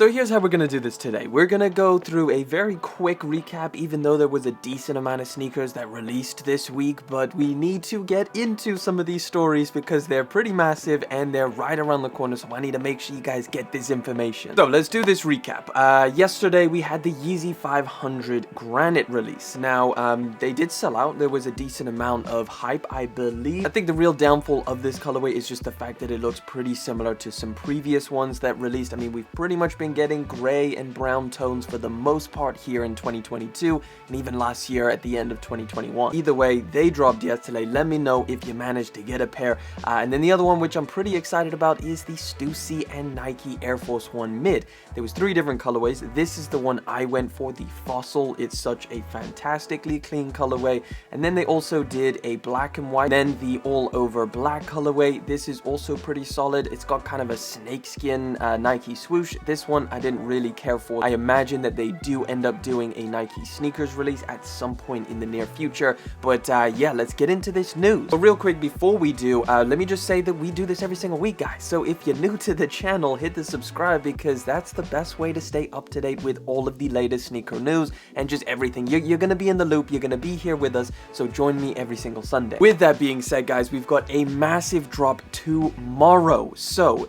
So here's how we're gonna do this today. We're gonna go through a very quick recap, even though there was a decent amount of sneakers that released this week, but we need to get into some of these stories because they're pretty massive and they're right around the corner, so I need to make sure you guys get this information. So let's do this recap. Yesterday we had the Yeezy 500 Granite release. Now, they did sell out. There was a decent amount of hype, I believe. I think the real downfall of this colorway is just the fact that it looks pretty similar to some previous ones that released. I mean, we've pretty much been getting gray and brown tones for the most part here in 2022 and even last year at the end of 2021. Either way, they dropped yesterday. Let me know if you managed to get a pair. And then the other one, which I'm pretty excited about, is the Stussy and Nike Air Force One Mid. There was 3 different colorways. This is the one I went for, the Fossil. It's such a fantastically clean colorway. And then they also did a black and white, then the all over black colorway. This is also pretty solid. It's got kind of a snakeskin Nike swoosh. This one I didn't really care for. I imagine that they do end up doing a Nike sneakers release at some point in the near future. But yeah, let's get into this news. But real quick, before we do, let me just say that we do this every single week, guys. So if you're new to the channel, hit the subscribe because that's the best way to stay up to date with all of the latest sneaker news and just everything. You're going to be in the loop. You're going to be here with us. So join me every single Sunday. With that being said, guys, we've got a massive drop tomorrow. So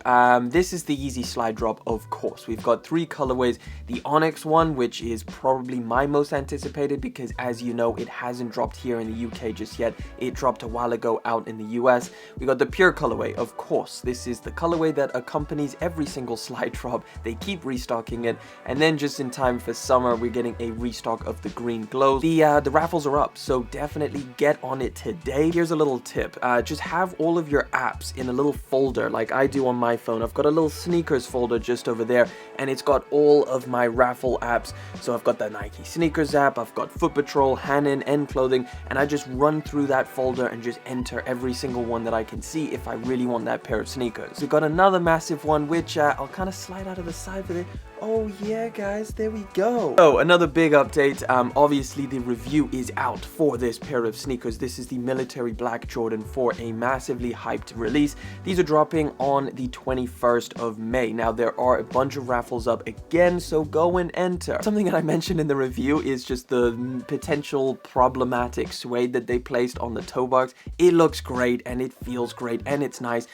this is the Yeezy Slide drop, of course. We've got 3 colorways. The Onyx one, which is probably my most anticipated because, as you know, it hasn't dropped here in the UK just yet. It dropped a while ago out in the US. We got the Pure colorway, of course. This is the colorway that accompanies every single slide drop. They keep restocking it. And then just in time for summer, we're getting a restock of the Green Glows. The raffles are up, so definitely get on it today. Here's a little tip. Just have all of your apps in a little folder like I do on my phone. I've got a little sneakers folder just over there, and it's got all of my raffle apps. So I've got the Nike sneakers app, I've got Foot Patrol, Hanin, and Clothing, and I just run through that folder and just enter every single one that I can see if I really want that pair of sneakers. We've got another massive one, which I'll kind of slide out of the side with it. Oh yeah, guys, there we go. So another big update. Obviously the review is out for this pair of sneakers. This is the Military Black Jordan 4, a massively hyped release. These are dropping on the 21st of May. Now there are a bunch of raffles up again, so go and enter. Something that I mentioned in the review is just the potential problematic suede that they placed on the toe box. It looks great and it feels great and it's nice,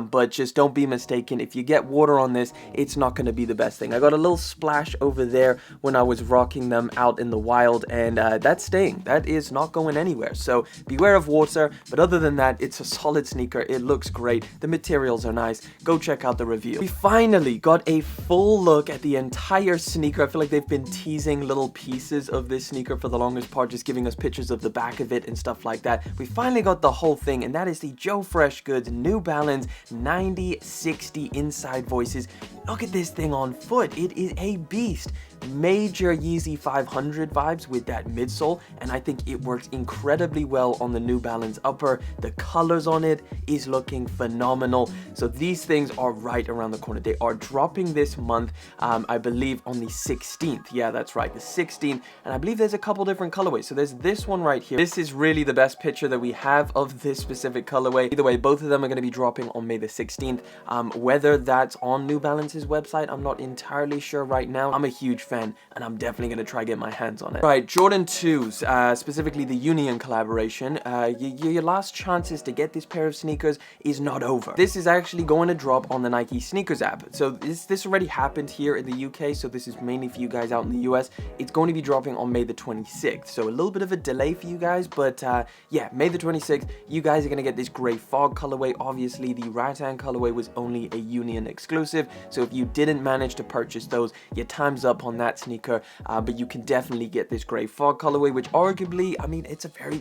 but just don't be mistaken. If you get water on this, it's not going to be the best thing. I got a little splash over there when I was rocking them out in the wild, and that's staying. That is not going anywhere, so beware of water. But other than that, it's a solid sneaker. It looks great. The materials are nice. Go check out the review. We finally got a full look at the entire sneaker. I feel like they've been teasing little pieces of this sneaker for the longest part, just giving us pictures of the back of it and stuff like that. We finally got the whole thing, and that is the Joe Freshgoods New Balance 9060 Inside Voices. Look at this thing on foot. It is a beast. Major Yeezy 500 vibes with that midsole, and I think it works incredibly well on the New Balance upper. The colors on it is looking phenomenal. So these things are right around the corner. They are dropping this month, I believe on the 16th. Yeah, that's right, the 16th. And I believe there's a couple different colorways. So there's this one right here. This is really the best picture that we have of this specific colorway. Either way, both of them are going to be dropping on May the 16th. Whether that's on New Balance's website, I'm not entirely sure right now. I'm a huge fan, and I'm definitely going to try get my hands on it. Right, Jordan 2s, specifically the Union collaboration. Your last chances to get this pair of sneakers is not over. This is actually going to drop on the Nike sneakers app. So this already happened here in the UK, so this is mainly for you guys out in the US. It's going to be dropping on May the 26th, so a little bit of a delay for you guys, but yeah, May the 26th, you guys are going to get this gray fog colorway. Obviously, the rattan colorway was only a Union exclusive, so if you didn't manage to purchase those, your time's up on that sneaker, but you can definitely get this gray fog colorway, which arguably, I mean,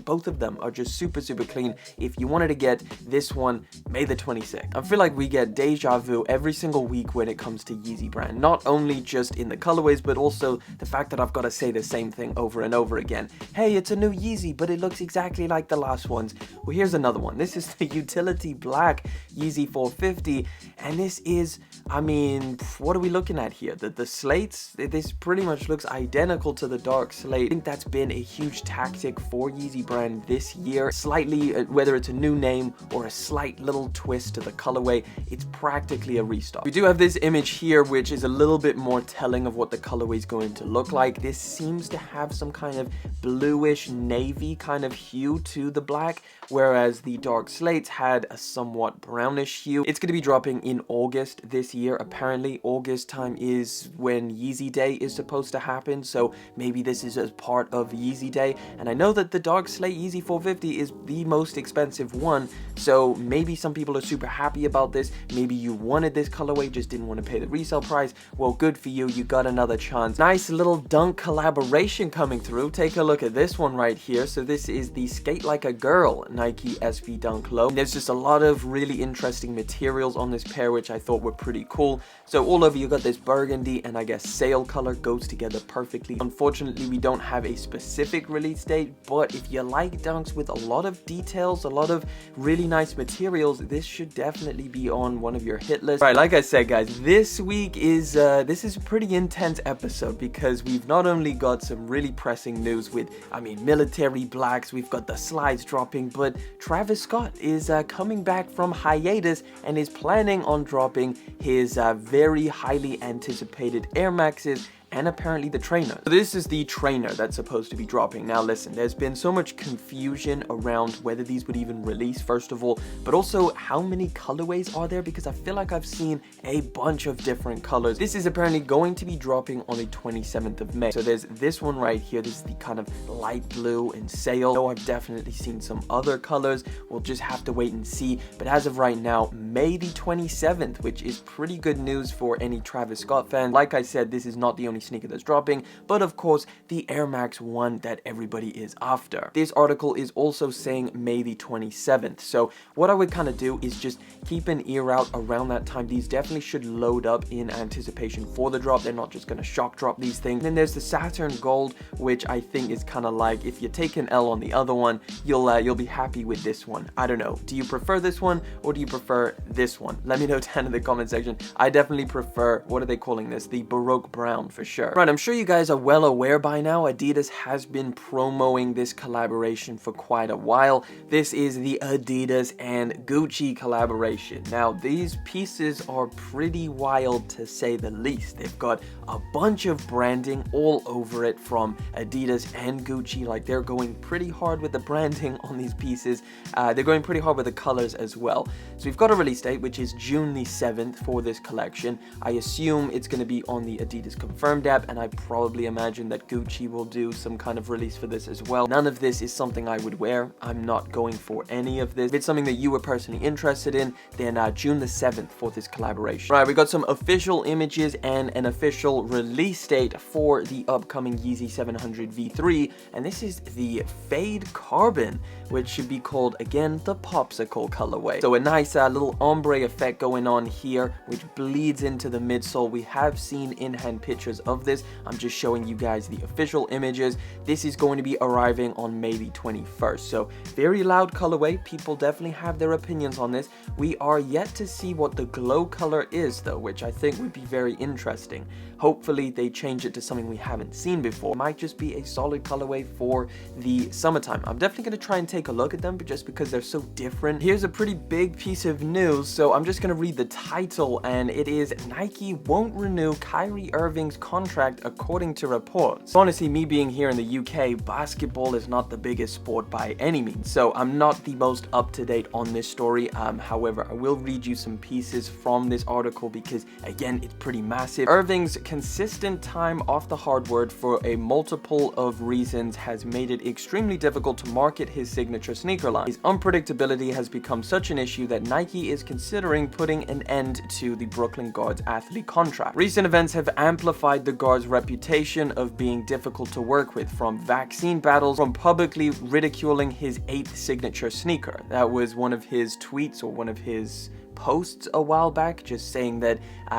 both of them are just super clean. If you wanted to get this one, May the 26th. I feel like we get deja vu every single week when it comes to Yeezy brand, not only just in the colorways, but also the fact that I've got to say the same thing over and over again. Hey, it's a new Yeezy, but it looks exactly like the last ones. Well, here's another one. This is the Utility Black Yeezy 450, and this is, I mean, what are we looking at here? The slates, this this pretty much looks identical to the Dark Slate. I think that's been a huge tactic for Yeezy brand this year. Slightly, whether it's a new name or a slight little twist to the colorway, it's practically a restock. We do have this image here, which is a little bit more telling of what the colorway is going to look like. This seems to have some kind of bluish navy kind of hue to the black, whereas the Dark Slates had a somewhat brownish hue. It's going to be dropping in August this year. Apparently, August time is when Yeezy Day is supposed to happen, so maybe this is as part of Yeezy Day. And I know that the Dark Slate Yeezy 450 is the most expensive one, so maybe some people are super happy about this. Maybe you wanted this colorway, just didn't want to pay the resale price. Well, good for you, you got another chance. Nice little Dunk collaboration coming through. Take a look at this one right here. So this is the Skate Like a Girl Nike SB Dunk Low. There's just a lot of really interesting materials on this pair, which I thought were pretty cool. So all over you got this burgundy and I guess sail color, goes together perfectly. Unfortunately, we don't have a specific release date, but if you like dunks with a lot of details, a lot of really nice materials, this should definitely be on one of your hit lists. Right, like I said, guys, this week is this is a pretty intense episode because we've not only got some really pressing news with, I mean, military blacks, we've got the slides dropping, but Travis Scott is coming back from hiatus and is planning on dropping his very highly anticipated Air Maxes and apparently the trainer. So this is the trainer that's supposed to be dropping. Now listen, there's been so much confusion around whether these would even release, first of all, but also how many colorways are there, because I feel like I've seen a bunch of different colors. This is apparently going to be dropping on the 27th of May. So there's this one right here. This is the kind of light blue and sail. So I've definitely seen some other colors. We'll just have to wait and see. But as of right now, May the 27th, which is pretty good news for any Travis Scott fan. Like I said, this is not the only sneaker that's dropping, but of course the Air Max 1 that everybody is after. This article is also saying May the 27th, so what I would kind of do is just keep an ear out around that time. These definitely should load up in anticipation for the drop. They're not just going to shock drop these things. And then there's the Saturn Gold, which I think is kind of like, if you take an L on the other one, you'll be happy with this one. I don't know, do you prefer this one or do you prefer this one? Let me know down in the comment section. I definitely prefer, what are they calling this, the Baroque Brown for sure. Right, I'm sure you guys are well aware by now, Adidas has been promoting this collaboration for quite a while. This is the Adidas and Gucci collaboration. Now, these pieces are pretty wild to say the least. They've got a bunch of branding all over it from Adidas and Gucci. Like, they're going pretty hard with the branding on these pieces. They're going pretty hard with the colors as well. So we've got a release date, which is June the 7th for this collection. I assume it's going to be on the Adidas Confirmed app, and I probably imagine that Gucci will do some kind of release for this as well. None of this is something I would wear. I'm not going for any of this. If it's something that you were personally interested in, then June the 7th for this collaboration. Right, we got some official images and an official release date for the upcoming Yeezy 700 V3, and this is the Fade Carbon, which should be called, again, the Popsicle colorway. So a nice little ombre effect going on here, which bleeds into the midsole. We have seen in-hand pictures of this. I'm just showing you guys the official images. This is going to be arriving on May the 21st. So very loud colorway. People definitely have their opinions on this. We are yet to see what the glow color is though, which I think would be very interesting. Hopefully they change it to something we haven't seen before. It might just be a solid colorway for the summertime. I'm definitely going to try and take a look at them, but just because they're so different. Here's a pretty big piece of news, so I'm just going to read the title, and it is Nike won't renew Kyrie Irving's contract according to reports. Honestly, me being here in the UK, basketball is not the biggest sport by any means, so I'm not the most up to date on this story. However, I will read you some pieces from this article because, again, it's pretty massive. Irving's consistent time off the hardwood for a multiple of reasons has made it extremely difficult to market his signature sneaker line. His unpredictability has become such an issue that Nike is considering putting an end to the Brooklyn guard's athlete contract. Recent events have amplified the guard's reputation of being difficult to work with, from vaccine battles, from publicly ridiculing his 8th signature sneaker. That was one of his tweets or one of his posts a while back, just saying that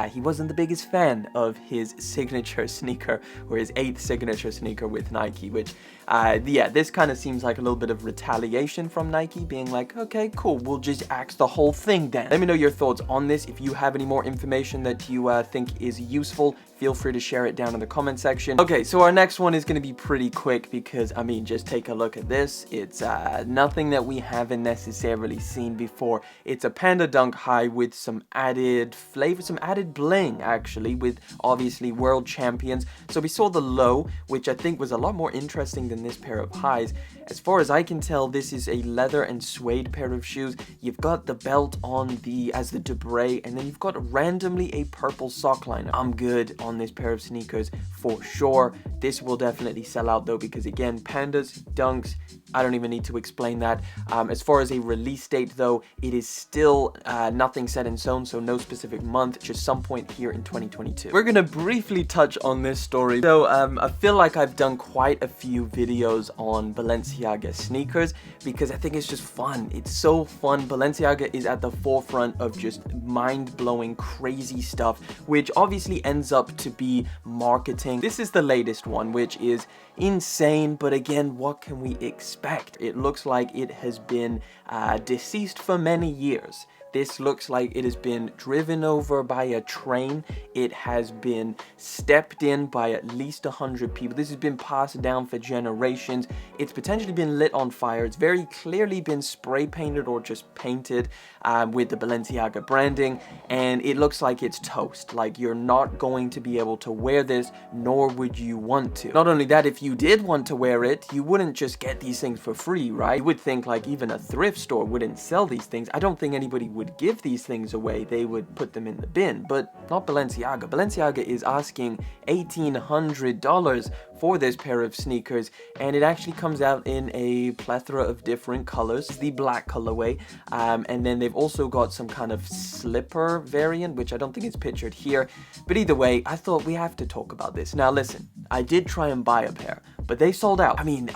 he wasn't the biggest fan of his signature sneaker or his 8th signature sneaker with Nike, which yeah, this kind of seems like a little bit of retaliation from Nike, being like, okay, cool, we'll just axe the whole thing then. Let me know your thoughts on this. If you have any more information that you think is useful, feel free to share it down in the comment section. Okay, so our next one is going to be pretty quick because, I mean, just take a look at this. It's nothing that we haven't necessarily seen before. It's a Panda Dunk High with some added flavor, some added bling, actually, with obviously world champions. So we saw the Low, which I think was a lot more interesting than this pair of highs. As far as I can tell, this is a leather and suede pair of shoes. You've got the belt on as the debray, and then you've got randomly a purple sock liner. I'm good on this pair of sneakers for sure. This will definitely sell out though, because again, Pandas, Dunks, I don't even need to explain that. As far as a release date though, it is still nothing set in stone, so no specific month, just some point here in 2022. We're gonna briefly touch on this story. So I feel like I've done quite a few videos on Balenciaga sneakers because I think it's just fun. It's so fun. Balenciaga is at the forefront of just mind-blowing, crazy stuff, which obviously ends up to be marketing. This is the latest one, which is insane, but again, what can we expect? It looks like it has been deceased for many years. This looks like it has been driven over by a train. It has been stepped in by at least 100 people. This has been passed down for generations. It's potentially been lit on fire. It's very clearly been spray painted or just painted with the Balenciaga branding. And it looks like it's toast. Like, you're not going to be able to wear this, nor would you want to. Not only that, if you did want to wear it, you wouldn't just get these things for free, right? You would think like even a thrift store wouldn't sell these things. I don't think anybody would give these things away. They would put them in the bin, but not Balenciaga. Balenciaga is asking $1,800 for this pair of sneakers, and it actually comes out in a plethora of different colors. The black colorway, and then they've also got some kind of slipper variant, which I don't think is pictured here, but either way, I thought we have to talk about this. Now listen, I did try and buy a pair, but they sold out. I mean,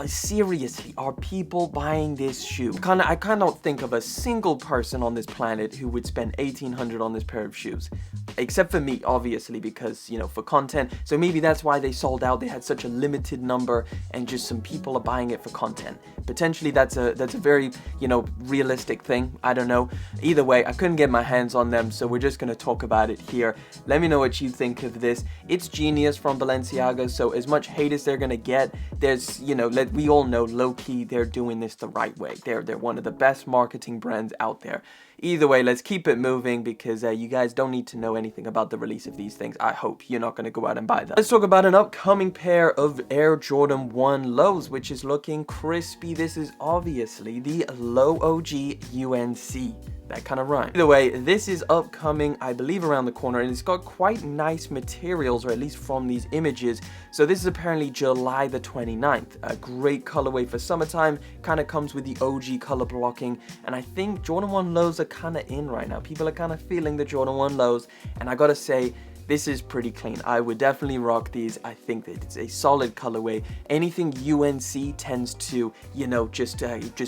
seriously, are people buying this shoe? I cannot think of a single person on this planet who would spend $1,800 on this pair of shoes, except for me, obviously, because, you know, for content. So maybe that's why they sold out. They had such a limited number, and just some people are buying it for content. Potentially that's a very, you know, realistic thing. I don't know. Either way, I couldn't get my hands on them, so we're just gonna talk about it here. Let me know what you think of this. It's genius from Balenciaga, so as much hate as they're gonna get, there's, you know, we all know low-key they're doing this the right way. They're one of the best marketing brands out there. Either way, let's keep it moving, because you guys don't need to know anything about the release of these things. I hope you're not going to go out and buy them. Let's talk about an upcoming pair of Air Jordan 1 Lows, which is looking crispy. This is obviously the Low OG UNC. That kind of rhyme. Either way, this is upcoming, I believe, around the corner, and it's got quite nice materials, or at least from these images. So this is apparently July the 29th. A great colorway for summertime. Kind of comes with the OG color blocking, and I think Jordan 1 Lows are kind of in right now. People are kind of feeling the Jordan 1 Lows, and I gotta say, this is pretty clean. I would definitely rock these. I think that it's a solid colorway. Anything UNC tends to, you know, just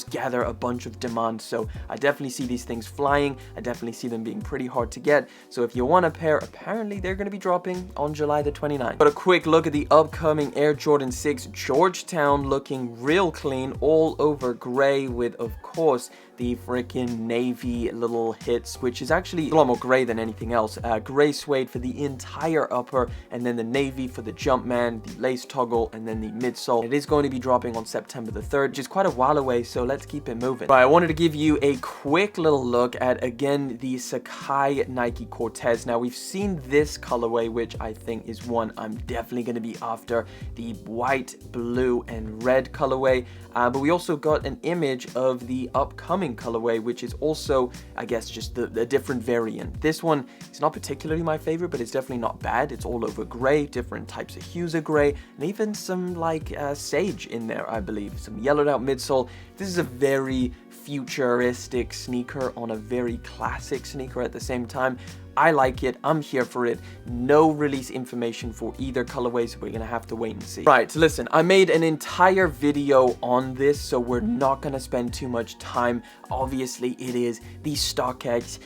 gather a bunch of demand. So I definitely see these things flying. I definitely see them being pretty hard to get. So if you want a pair, apparently they're going to be dropping on July the 29th. But a quick look at the upcoming Air Jordan 6 Georgetown, looking real clean, all over gray, with, of course, the freaking navy little hits, which is actually a lot more gray than anything else. Gray suede for the entire upper, and then the navy for the Jumpman, the lace toggle, and then the midsole. It is going to be dropping on September the 3rd, which is quite a while away, so let's keep it moving. Right, I wanted to give you a quick little look at, again, the Sacai Nike Cortez. Now, we've seen this colorway, which I think is one I'm definitely going to be after, the white, blue, and red colorway. But we also got an image of the upcoming colorway, which is also, I guess, just the different variant. This one is not particularly my favorite, but it's definitely not bad. It's all over gray, different types of hues of gray, and even some like sage in there, I believe. Some yellowed out midsole. This is a very futuristic sneaker on a very classic sneaker at the same time. I like it. I'm here for it. No release information for either colorway, so we're gonna have to wait and see. Right, listen, I made an entire video on this, so we're not gonna spend too much time. Obviously, it is the Stockx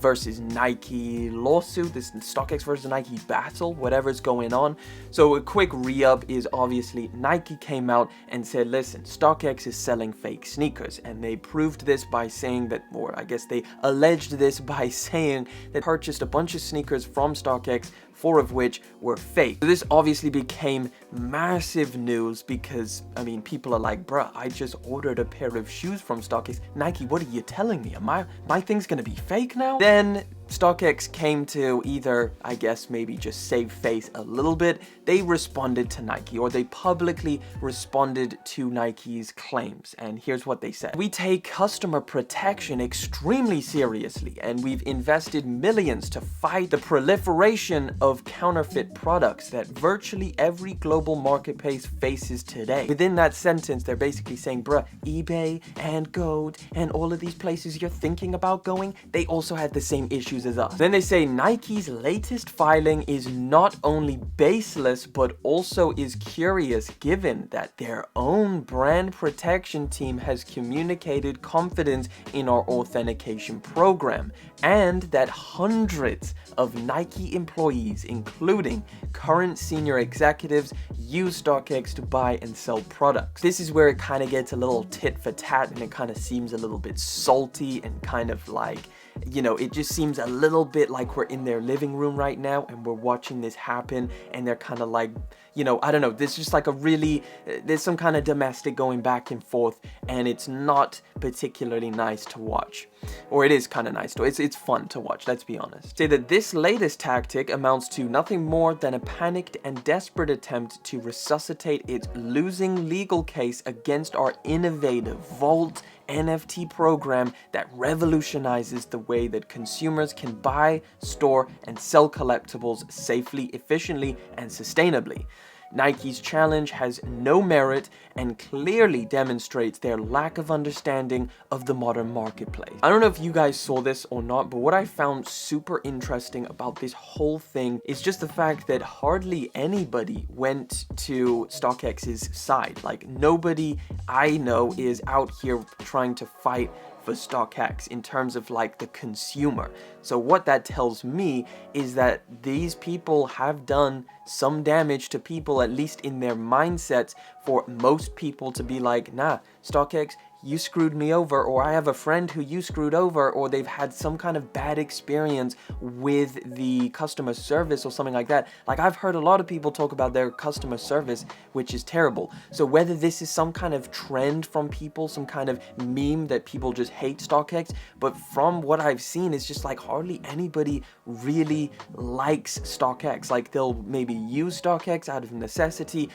versus Nike lawsuit, this Stockx versus Nike battle, whatever's going on. So a quick re-up is obviously Nike came out and said, listen, Stockx is selling fake sneakers, and they proved this by saying that, or I guess they alleged this by saying that purchased a bunch of sneakers from Stockx, 4 of which were fake. So this obviously became massive news because, I mean, people are like, bruh, I just ordered a pair of shoes from Stockx. Nike, what are you telling me? My thing's gonna be fake now? Then Stockx came to either, I guess, maybe just save face a little bit. They responded to Nike, or they publicly responded to Nike's claims. And here's what they said. We take customer protection extremely seriously, and we've invested millions to fight the proliferation of counterfeit products that virtually every global marketplace faces today. Within that sentence, they're basically saying, bruh, eBay and Goat and all of these places you're thinking about going, they also had the same issues as us. Then they say Nike's latest filing is not only baseless, but also is curious given that their own brand protection team has communicated confidence in our authentication program, and that hundreds of Nike employees, including current senior executives, use Stockx to buy and sell products. This is where it kind of gets a little tit for tat, and it kind of seems a little bit salty and kind of like, you know, it just seems a little bit like we're in their living room right now and we're watching this happen, and they're kind of like, you know, I don't know, this is just like a really, there's some kind of domestic going back and forth, and it's not particularly nice to watch. Or it is kind of nice to, it's fun to watch, let's be honest. Say that this latest tactic amounts to nothing more than a panicked and desperate attempt to resuscitate its losing legal case against our innovative Vault NFT program that revolutionizes the way that consumers can buy, store, and sell collectibles safely, efficiently, and sustainably. Nike's challenge has no merit and clearly demonstrates their lack of understanding of the modern marketplace. I don't know if you guys saw this or not, but what I found super interesting about this whole thing is just the fact that hardly anybody went to Stockx's side. Like, nobody I know is out here trying to fight for Stockx in terms of like the consumer. So what that tells me is that these people have done some damage to people, at least in their mindsets, for most people to be like, nah, Stockx, you screwed me over, or I have a friend who you screwed over, or they've had some kind of bad experience with the customer service or something like that. Like, I've heard a lot of people talk about their customer service, which is terrible. So whether this is some kind of trend from people, some kind of meme that people just hate Stockx, but from what I've seen, it's just like hardly anybody really likes Stockx. Like, they'll maybe use Stockx out of necessity,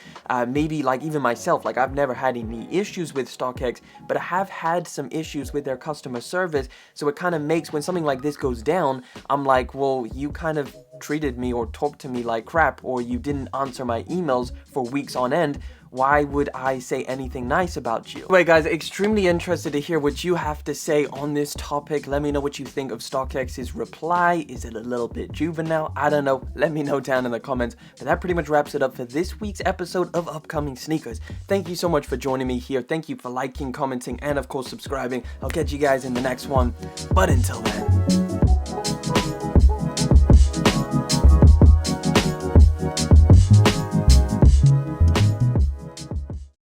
maybe like even myself, like I've never had any issues with Stockx, but I have had some issues with their customer service, so it kind of makes, when something like this goes down, I'm like, well, you kind of treated me or talked to me like crap, or you didn't answer my emails for weeks on end. Why would I say anything nice about you? Anyway, guys, extremely interested to hear what you have to say on this topic. Let me know what you think of Stockx's reply. Is it a little bit juvenile? I don't know. Let me know down in the comments. But that pretty much wraps it up for this week's episode of Upcoming Sneakers. Thank you so much for joining me here. Thank you for liking, commenting, and of course subscribing. I'll catch you guys in the next one. But until then...